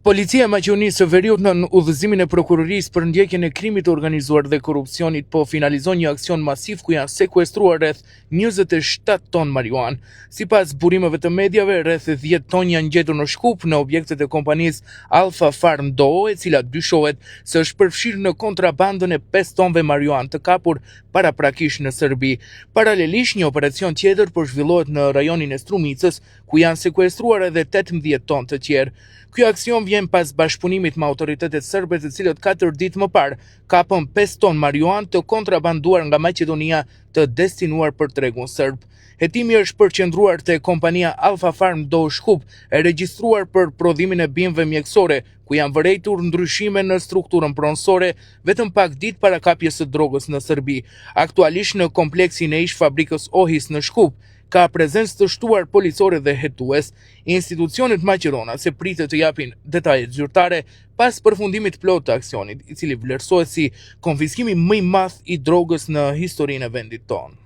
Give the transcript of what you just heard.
Policia e Maqedonisë së Veriut në udhëzimin e prokurorisë për ndjekjen e krimit të organizuar dhe korrupsionit po finalizon një aksion masiv ku janë sekuestruar rreth 27 ton marijuanë. Sipas burimeve të mediave, rreth 10 ton janë gjetur në Shkup në objektet e kompanisë Alfa Farm Do, e cila dyshohet se është përfshirë në kontrabandën e 5 tonëve marijuanë të kapur paraprakisht në Serbi. Paralelisht, një operacion tjetër po zhvillohet në rajonin e Strumicës, ku janë sekuestruar edhe 18 ton të tjerë. Ky aksion vjen pas bashkëpunimit me autoritetet serbe, të cilët 4 ditë më parë kapën 5 ton marijuanë të kontrabanduar nga Maqedonia të destinuar për tregun serb. Hetimi është përqendruar te kompania Alfa Farm Do Shkup, e regjistruar për prodhimin e bimëve mjekësore, ku janë vërejtur ndryshime në strukturën pronësore vetëm pak ditë para kapjes së drogës në Serbi. Aktualisht në kompleksin e ish fabrikës Ohis në Shkup ka prezencë të shtuar policore dhe hetues. Institucionet maqedonase pritet të japin detajet zyrtare pas përfundimit plot të aksionit, i cili vlerësohet si konfiskimi më i madh i drogës në historinë e vendit tonë.